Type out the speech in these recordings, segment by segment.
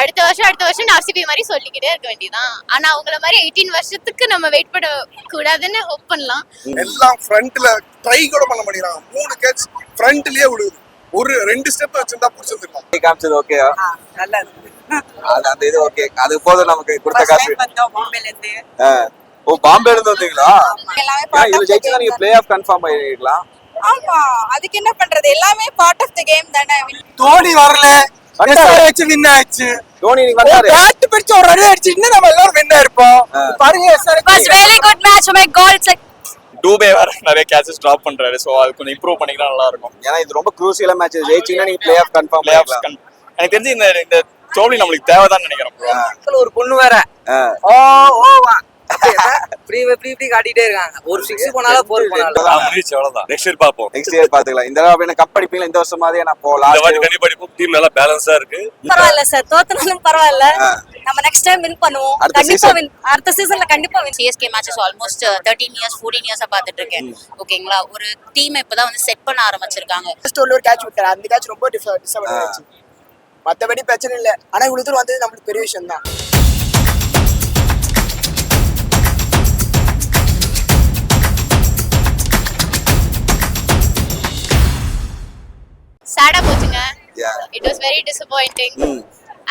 அடுத்த வருஷம் ஆர்சிபி மாதிரி சொல்லிக்கிட்டே இருக்க வேண்டியதான். ஆனா அவங்கள மாதிரி 18 வருஷத்துக்கு நம்ம வெயிட் பண்ண கூடாதுன்னு ஹோப் பண்ணலாம். எல்லாம் ஃப்ரண்ட்ல ட்ரை கூட பண்ண மாட்டேங்கிறாங்க. 3 கேட்ச் ஃப்ரண்ட்லயே விழுகுது. ஒரு 2 ஸ்டெப் வச்சிருந்தா புடிச்சிருக்கலாம். காமிச்சது ஓகேயா? நல்லா இருக்கு. அந்த இது ஓகே. அது போதும் நமக்கு கொடுத்த காசு. பாம்பேல இருந்து. ஓ பாம்பேல இருந்து வந்தீங்களா? எல்லாமே இதுல ஜெயிச்சா நீங்க பிளே ஆஃப் கன்ஃபார்ம் ஆயிரலாம். ஆமா, அதுக்கு என்ன பண்றது? எல்லாமே பார்ட் ஆஃப் தி கேம் தானே. தோனி வரல, எஸ்ஆர்ஹெச் வின் ஆச்சு. தோனி நீங்க வந்தாரு. பேட் பிடிச்சு ஒரு ரன் அடிச்சு இன்னும் நம்ம எல்லாரும் வின் ஆயிருப்போம். பாருங்க SRH was really good match. Oh my god, it's like Dube வேற நிறைய கேட்சஸ் டிராப் பண்றாரு. சோ அது கொஞ்சம் இம்ப்ரூவ் பண்ணிக்கிட்டா நல்லா இருக்கும். ஏன்னா இது ரொம்ப க்ரூசியல் மேட்ச். ஜெயிச்சீங்கன்னா நீங்க play off confirm play off ஆயிரலாம். எனக்கு தெரிஞ்சு இந்த தோல்வி நம்மளுக்கு தேவைதான் நினைக்கிறேன். ஒரு பொண்ணு வேற ஓவா இப்படி காட்டிட்டே இருக்காங்க. ஒரு 6 போனாலும் 4 போனாலும் முடிச்சு அவ்வளவுதான். நெக்ஸ்ட் இயர் பாப்போம். நெக்ஸ்ட் இயர் பாத்துக்கலாம். இந்த தடவை என்ன கப் அடிப்பீங்களா? இந்த வருஷம் மாதிரி நான் போலாம். இந்த வாட்டி கண்டிப்பா அடிப்போம். டீம் நல்லா பேலன்ஸா இருக்கு. பரவாயில்ல சார், தோத்துனாலும் பரவாயில்ல. நம்ம நெக்ஸ்ட் டைம் வின் பண்ணுவோம். கண்டிப்பா வின். அடுத்த சீசன்ல கண்டிப்பா win. CSK matches almost 13 years 14 இயர்ஸா பாத்துட்டு இருக்கேன். ஓகேங்களா, ஒரு டீம் இப்பதான் வந்து செட் பண்ண ஆரம்பிச்சிருக்காங்க. ஃபர்ஸ்ட் ஒரு கேட்ச் விட்டாரு. அந்த கேட்ச் ரொம்ப டிசப்பாயிண்ட் ஆச்சு. மத்தபடி பிரச்சனை இல்ல. ஆனா இவ்வளவு தூரம் வந்தது நமக்கு பெரிய விஷயம் தான். சேடா போச்சுங்க. Yeah. It was very disappointing.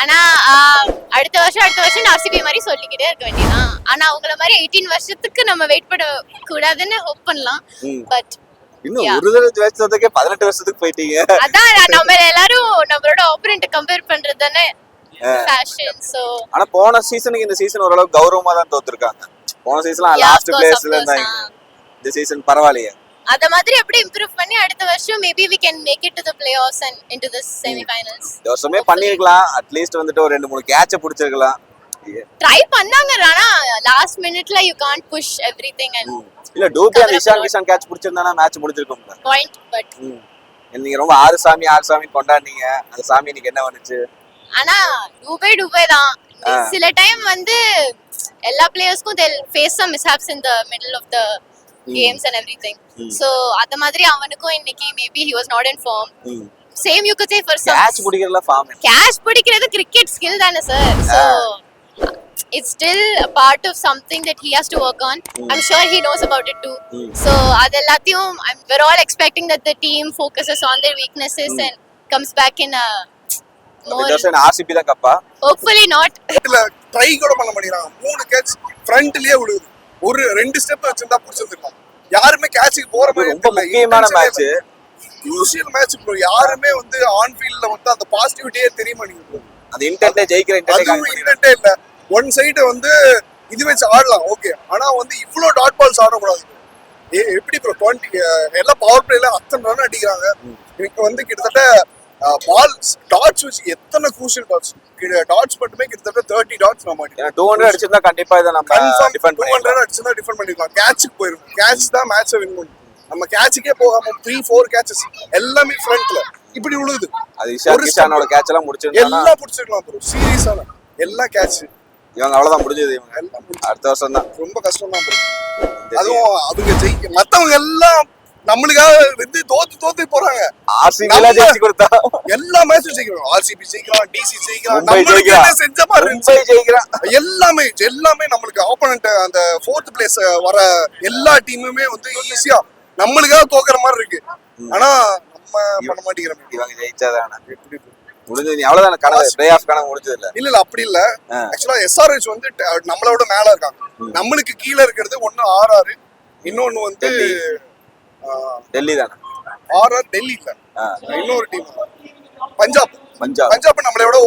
ஆனா அடுத்த வருஷம் ஆர்சிபி மாதிரி சொல்லிக்கிட்டே இருக்க வேண்டியதான். ஆனா அவங்கள மாதிரி 18 வருஷத்துக்கு நம்ம வெயிட் பண்ண கூடாதுன்னு ஹோப் பண்ணலாம். பட் இன்னும் ஒரு தடவை ஜெயிச்சதுக்கே 18 வருஷத்துக்கு போயிட்டீங்க. அதான் நம்ம எல்லாரும் நம்மளோட ஆப்போனன்ட் கம்பேர் பண்றது தானே ஃபேஷன். சோ ஆனா போன சீசனுக்கு இந்த சீசன் ஓரளவுக்கு கௌரவமா தான் தோத்துருக்காங்க. போன சீசன்ல லாஸ்ட் பிளேஸ்ல இருந்தாங்க. இந்த சீசன் பரவாயில்லையே. அத மாதிரி அப்படியே இம்ப்ரூவ் பண்ணி அடுத்த வருஷம் maybe we can make it to the playoffs and into the semi finals. இந்த வருஷமே பண்ணிருக்கலாம். அட்லீஸ்ட் வந்துட்டு ஒரு 2-3 கேட்ச புடிச்சிருக்கலாம். ட்ரை பண்ணாங்க. ஆனா லாஸ்ட் மினிட்ல you can't push everything and இல்ல டூபே அந்த இஷான் கேட்ச் புடிச்சிருந்தானா மேட்ச் முடிஞ்சிருக்கும். point but நீங்க ரொம்ப ஆறு சாமி கொண்டாடுனீங்க. அந்த சாமி இன்னைக்கு என்ன பண்ணுச்சு? ஆனா டூபே தான். சில டைம் வந்து எல்லா பிளேயர்ஸ்க்கும் they'll face some mishaps in the middle of the games and everything. So அத மாதிரி அவனுக்கும் இன்னைக்கு maybe he was not in form. Same you could say for some catch பிடிக்கிறதுல ஃபார்ம். catch பிடிக்கிறது கிரிக்கெட் ஸ்கில் தானே sir. So it's still a part of something that he has to work on. I'm sure he knows about it too. So அதெல்லாத்தையும் we're all expecting that the team focuses on their weaknesses and comes back in a more RCB தான் கப்பா. hopefully not. Try கூட பண்ண மாட்டேங்கிறாங்க. 3 catch ஃப்ரண்ட்லயே விழுகுது. ஒரு 2 step வச்சிருந்தா புடிச்சிருக்கலாம். யாருமே கேட்சுக்கு போற மாதிரி ரொம்ப முக்கியமான மேட்ச். Crucial match bro. யாருமே வந்து ஆன் ஃபீல்ட்ல வந்து அந்த பாசிட்டிவிட்டியே தெரிய மாட்டேங்குது. அது இன்டென்ட்டே ஜெயிக்கிற இன்டென்ட்டே இல்ல. ஒன் சைடு வந்து இது வச்சு ஆடலாம் ஓகே. ஆனா வந்து இவ்ளோ டாட் பால்ஸ் ஆடக்கூடாது. எப்படி ப்ரோ 20 எல்லாம் பவர் பிளேல அத்தனை ரன் அடிக்கிறாங்க. எனக்கு வந்து கிட்டத்தட்ட பால்ஸ் டாட்ஸ் வச்சு எத்தனை க்ரூஷியல் டாட்ஸ் மட்டுமே கிட்டத்தட்ட 30 டாட்ஸ் நம்ம அடிக்கலாம். 200 அடிச்சிருந்தா கண்டிப்பா இத நம்ம டிஃபெண்ட் பண்ணலாம். 200 அடிச்சிருந்தா டிஃபெண்ட் பண்ணிடலாம். கேட்சுக்கு போயிரும். கேட்ச் தான் மேட்சை வின் பண்ணும். நம்ம கேட்சுக்கே போகாம 3-4 கேட்சஸ் எல்லாமே ஃப்ரண்ட்ல இப்படி விழுகுது. அது இஷானோட கேட்ச் எல்லாம் முடிச்சிருந்தா எல்லாம் புடிச்சிடலாம் ப்ரோ. சீரியஸான எல்லா கேட்ச் இவங்க அவ்வளவுதான் முடிஞ்சது. இவங்க எல்லாம் அடுத்த வருஷம் தான் ரொம்ப கஷ்டம் தான் ப்ரோ. அதுவும் அவங்க ஜெயிக்க மத்தவங்க எல்லாம் நம்மளுக்காக வந்து தோத்து போறாங்க. ஆர்சிபி எல்லாம் ஜெயிச்சு கொடுத்தா எல்லா மேட்சும் ஜெயிக்கணும். ஆர்சிபி ஜெயிக்கலாம், டிசி ஜெயிக்கலாம், நம்மளுக்கு என்ன செஞ்ச மாதிரி மும்பை ஜெயிக்கலாம். எல்லாமே நம்மளுக்கு ஆப்போனன்ட் அந்த 4th பிளேஸ் வர எல்லா டீமுமே வந்து ஈஸியா நம்மளுக்காக தோக்குற மாதிரி இருக்கு. ஆனா நம்ம பண்ண மாட்டேங்கிறோம். இவங்க ஜெயிச்சாதானே முடிஞ்சது. நீ அவ்வளவுதான் கனவு பிளே ஆஃப் கனவு முடிஞ்சது இல்ல. இல்ல அப்படி இல்ல. ஆக்சுவலா எஸ்ஆர்ஹெச் வந்து நம்மளோட மேல இருக்காங்க. நம்மளுக்கு கீழ இருக்கிறது ஒன்னு ஆர்ஆர், இன்னொன்னு வந்து டெல்லி தானே. ஆர்ஆர் டெல்லி இல்ல, இன்னொரு டீம் பஞ்சாப் நம்மளோட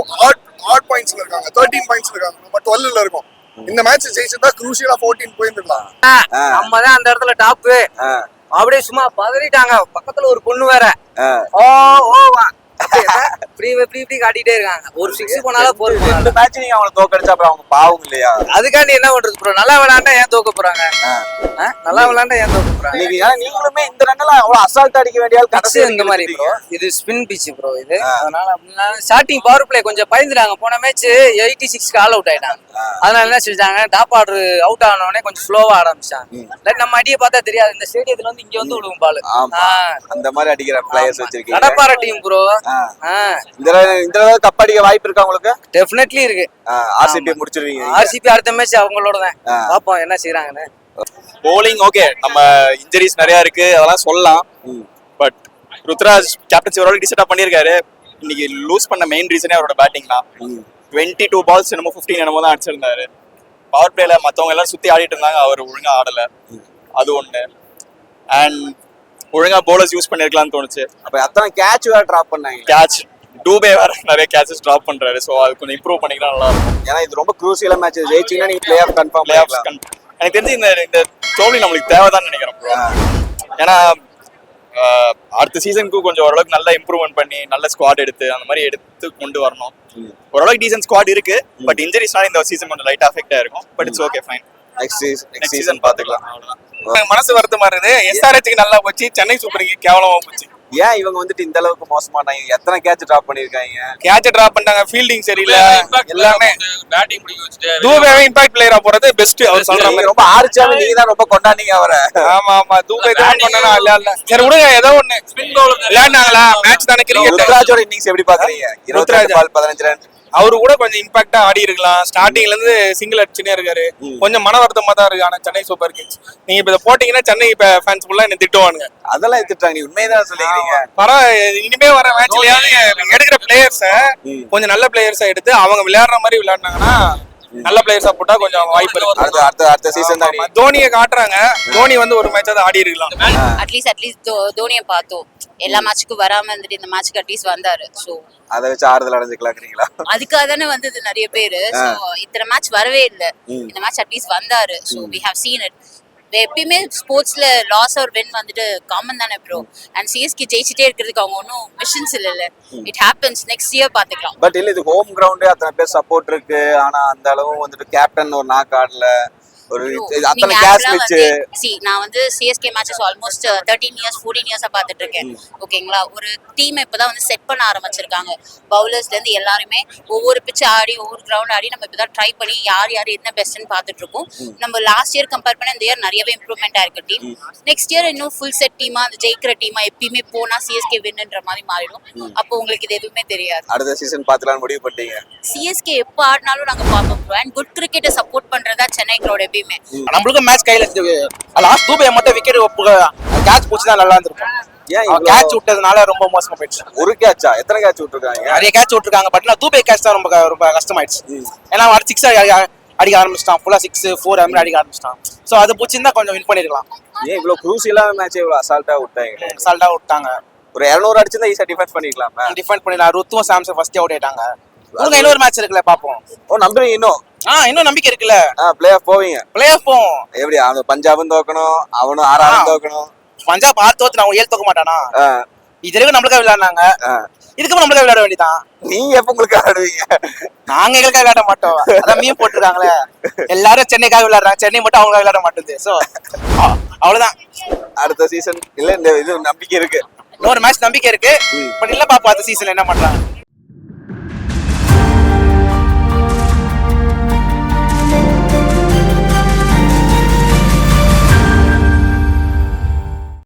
ஆட் பாயிண்ட்ஸ்ல இருக்காங்க. 13 பாயிண்ட்ஸ்ல இருக்காங்க. நம்ம 12ல இருக்கோம். இந்த மேட்ச் ஜெயிச்சிருந்தா க்ரூஷியலா 14 போயிருந்துடலாம். நம்ம தான் அந்த இடத்துல டாப். அப்படியே சும்மா பதறிட்டாங்க. பக்கத்துல ஒரு பொண்ணு வேற ஓவா இப்படி காட்டிட்டே இருக்காங்க. ஒரு 6 போனாலும் 4 போனாலும் இந்த மேட்ச் நீங்க அவங்கள தோக்கடிச்சா அப்புறம் அவங்க பாவம் இல்லையா? அதுக்காண்டி என்ன பண்றது ப்ரோ? நல்லா விளையாண்டா ஏன் தோக்க போறாங்க? நல்லா விளையாண்டா ஏன் தோக்க போறாங்க? நீங்களுமே இந்த ரன்லாம் அவ்வளவு அசால்ட் அடிக்க வேண்டிய ஆள் கடைசி இந்த மாதிரி ப்ரோ. இது ஸ்பின் பிட்ச் ப்ரோ இது. அதனால ஸ்டார்டிங் பவர் பிளே கொஞ்சம் பயந்துட்டாங்க. போன மேட்ச் 86க்கு ஆல் அவுட் ஆயிட்டாங்க. அதனால என்ன செஞ்சாங்க, டாப் ஆர்டர் அவுட் ஆன உடனே கொஞ்சம் ஸ்லோவா ஆரம்பிச்சாங்க. நம்ம அடியை பார்த்தா தெரியாது. இந்த ஸ்டேடியத்துல வந்து இங்க வந்து விழுவும் பால். அந்த மாதிரி அடிக்கிற பிளேயர்ஸ் வச்சிருக்கீங்க. கடப்பார டீம் ப்ரோ. இந்த தடவை கப் அடிக்க வாய்ப்பு இருக்கா உங்களுக்கு? டெஃபினெட்லி இருக்கு. ஆர்சிபி முடிச்சிருவீங்க. ஆர்சிபி அடுத்த மேட்ச் அவங்களோட தான். பாப்போம் என்ன செய்யறாங்கன்னு. bowling ஓகே, நம்ம இன்ஜரிஸ் நிறைய இருக்கு அதெல்லாம் சொல்லலாம். பட் ருத்ராஜ் கேப்டன்சி ஓரளவுக்கு டிசைட் பண்ணியிருக்காரு. இன்னைக்கு லூஸ் பண்ண மெயின் ரீசனே அவரோட பேட்டிங் தான். 22 balls என்னமோ 15 என்னமோ தான் அடிச்சிருந்தாரு. பவர் பிளேல மற்றவங்க எல்லாரும் சுத்தி ஆடிட்டு இருந்தாங்க, அவர் ஒழுங்கா ஆடல. அது ஒண்ணு. அண்ட் ஒழுங்கா பவுலர்ஸ் யூஸ் பண்ணிருக்கலாம்னு தோணுச்சு. அப்ப அத்தனை கேட்ச் வேற டிராப் பண்ணாங்க. கேட்ச் டூபே வேற நிறைய கேட்சஸ் டிராப் பண்றாரு. ஸோ அது கொஞ்சம் இம்ப்ரூவ் பண்ணிக்கலாம் நல்லா இருக்கும். ஏன்னா இது ரொம்ப குரூசியல் மேட்ச். ஜெயிச்சீங்கன்னா நீங்க play off confirm play off எனக்கு தெரிஞ்சு இந்த தோல்வி நம்மளுக்கு தேவைதான் நினைக்கிறேன் bro. ஏன்னா அடுத்த சீசனுக்கு கொஞ்சம் ஓரளவுக்கு நல்லா இம்ப்ரூவ்மெண்ட் பண்ணி நல்ல ஸ்குவாட் எடுத்து அந்த மாதிரி எடுத்து கொண்டு வரணும். ஓரளவுக்கு டீசன்ட் ஸ்குவாட் இருக்கு. பட் இன்ஜரிஸ்னால இந்த சீசன் கொஞ்சம் லைட் அஃபெக்ட் ஆயிருக்கும். But it's okay fine. Next season பாத்துக்கலாம். அவ்வளவுதான். மனசு வருத்தமா இருக்குது. SRH நல்லா போச்சு, சென்னை சூப்பர் கிங்ஸ் கேவலமா போச்சு. ஏன் இவங்க வந்துட்டு இந்த அளவுக்கு மோசமாட்டாங்க? எத்தனை கேட்ச் டிராப் பண்ணிருக்காங்க? கேட்ச் டிராப் பண்ணாங்க, ஃபீல்டிங் சரியில்லை, எல்லாமே பேட்டிங் பிடிக்க வச்சுட்டு தூபேவே இம்பாக்ட் பிளேயரா போறது பெஸ்ட் அவர் சொல்ற மாதிரி. ரொம்ப ஆர்ச்சாவே நீங்க தான் ரொம்ப கொண்டாடிங்க அவரை. ஆமா ஆமா, தூபே தான் பண்ணனா இல்ல சரி விடுங்க, ஏதோ ஒண்ணு ஸ்பின் பவுலர் விளையாடுனாங்களா மேட்ச் தானே. கிரிக்கெட் ருத்ராஜோட இன்னிங்ஸ் எப்படி பாக்குறீங்க? 23 பால் 15 ரன். அவரு கூட கொஞ்சம் இம்பாக்டா ஆடி இருக்கலாம். ஸ்டார்டிங்ல இருந்து சிங்கிள் அடிச்சுனே இருக்காரு. கொஞ்சம் மன வருத்தமா தான் இருக்கு. ஆனா சென்னை சூப்பர் கிங்ஸ் நீங்க இப்ப இதை போட்டீங்கன்னா சென்னை இப்ப ஃபேன்ஸ் ஃபுல்லா என்ன திட்டுவானுங்க. அதெல்லாம் திட்டுறாங்க. நீ உண்மையதான் சொல்லிக்கிறீங்க. இனிமே வர மேட்ச்லயாவது எடுக்கிற பிளேயர்ஸ கொஞ்சம் நல்ல பிளேயர்ஸா எடுத்து அவங்க விளையாடுற மாதிரி விளையாடுனாங்கன்னா நல்ல பிளேயர்ஸா போட்டா கொஞ்சம் வாய்ப்பு இருக்கு. அடுத்த சீசன் தான் தோனியை காட்டுறாங்க. தோனி வந்து ஒரு மேட்சாவது ஆடி இருக்கலாம். அட்லீஸ்ட் தோனியை பார்த்தோம். எல்லா மேட்சுக்கும் வராம இருந்துட்டு இந்த மேட்சுக்கு அட்லீஸ்ட் வந்தாரு. சோ அதை வச்சு ஆறுதல் அடைஞ்சுக்கலாங்கிறீங்களா? அதுக்காக தானே வந்தது நிறைய பேரு. சோ இத்தனை மேட்ச் வரவே இல்லை. இந்த மேட்ச் அட்லீஸ்ட் வந்தாரு. So we have seen it. எப்பயுமே ஸ்போர்ட்ஸ்ல லாஸ் ஆர் வின் வந்துட்டு காமன் தானே ப்ரோ. அண்ட் சிஎஸ்கே ஜெயிச்சுட்டே இருக்கிறதுக்கு அவங்க ஒன்றும் மிஷன்ஸ் இல்ல. It happens. நெக்ஸ்ட் இயர் பாத்துக்கலாம். பட் இல்ல, இது ஹோம் கிரவுண்டே அத்தனை பேர் சப்போர்ட் இருக்கு. ஆனா அந்த அளவு வந்துட்டு கேப்டன் ஒரு நாக் ஆடல. ஒரு அத்தனை கேஷ் வச்சு நான் வந்து சிஎஸ்கே மேட்சஸ் ஆல்மோஸ்ட் 13 இயர்ஸ் 14 இயர்ஸா பாத்துட்டு இருக்கேன். ஓகேங்களா, ஒரு டீம் இப்பதான் வந்து செட் பண்ண ஆரம்பிச்சிருக்காங்க. பவுலர்ஸ்ல இருந்து எல்லாருமே ஒவ்வொரு பிட்ச் ஆடி ஒவ்வொரு கிரவுண்ட் ஆடி நம்ம இப்பதான் ட்ரை பண்ணி யார் என்ன பெஸ்ட்னு பாத்துட்டு இருக்கோம். நம்ம லாஸ்ட் இயர் கம்பேர் பண்ண இந்த இயர் நிறையவே இம்ப்ரூவ்மெண்ட் ஆயிருக்கு டீம். நெக்ஸ்ட் இயர் இன்னும் ஃபுல் செட் டீமா அந்த ஜெயிக்கிற டீமா எப்பயுமே போனா சிஎஸ்கே வின்ன்ற மாதிரி மாறிடும். அப்போ உங்களுக்கு இது எதுவுமே தெரியாது. அடுத்த சீசன் பாத்துலாம் முடிவு பண்ணிட்டீங்க. சிஎஸ்கே எப்ப ஆடினாலும் நாங்க பார்ப்போம். அண்ட் குட் கிரிக்கெட்டை சப்போர்ட் பண்றதா சென்னை கிரௌட் எப்பயுமே. நம்மளுக்கும் மேட்ச் கையில லாஸ்ட் தூபே மட்டும் விக்கெட் கேட்ச் போச்சு தான் நல்லா இருந்திருக்கும். ஏன் கேட்ச் விட்டதுனால ரொம்ப மோசமா போயிடுச்சு. ஒரு கேட்சா? எத்தனை கேட்ச் விட்டுருக்காங்க? நிறைய கேட்ச் விட்டுருக்காங்க. பட் நான் தூபே கேட்ச் தான் ரொம்ப கஷ்டமாயிடுச்சு. ஏன்னா அவன் 6 அடிக்க ஆரம்பிச்சிட்டான். ஃபுல்லா 6 4 அந்த மாதிரி அடிக்க ஆரம்பிச்சிட்டான். ஸோ அதை பிடிச்சிருந்தா கொஞ்சம் வின் பண்ணிருக்கலாம். ஏன் இவ்வளவு குரூசியலான மேட்ச் இவ்வளவு அசால்ட்டா விட்டாங்க? அசால்ட்டா விட்டாங்க. ஒரு 200 அடிச்சிருந்தா ஈஸியா டிஃபென்ஸ் பண்ணிக்கலாம். டிஃபெண்ட் பண்ணிடலாம். ருத்துவும் சாம்சன் ஃபர்ஸ்ட் அவுட் ஆயிட்டாங்க. உங்களுக்கு இன்னொரு மேட்ச் இருக்குல்ல, பாப்போம். ஓ, நம்புறீங்க இன்னும்? இன்னும் நம்பிக்கை இருக்குல்ல. பிளே ஆஃப் போவீங்க. பிளே ஆஃப் போவோம். எப்படி? அவன் பஞ்சாபும் தோக்கணும், அவனும் 6 தோக்கணும். பஞ்சாப் 6 தோத்து நான் 7 தோக்க மாட்டானா? இது வரைக்கும் நம்மளுக்காக விளையாடுனாங்க. இதுக்கு நம்மளுக்காக விளையாட வேண்டியதான். நீங்க எப்ப உங்களுக்கு ஆடுவீங்க? நாங்க எங்களுக்காக விளையாட மாட்டோம். அதான் மீன் போட்டுருக்காங்களே, எல்லாரும் சென்னைக்காக விளையாடுறாங்க, சென்னை மட்டும் அவங்க விளையாட மாட்டேங்குது. சோ அவ்வளவுதான். அடுத்த சீசன் இல்ல இந்த இது நம்பிக்கை இருக்கு. இன்னொரு மேட்ச் நம்பிக்கை இருக்கு. பட் இல்ல பாப்போம் அடுத்த சீசன் என்ன பண்றாங்க.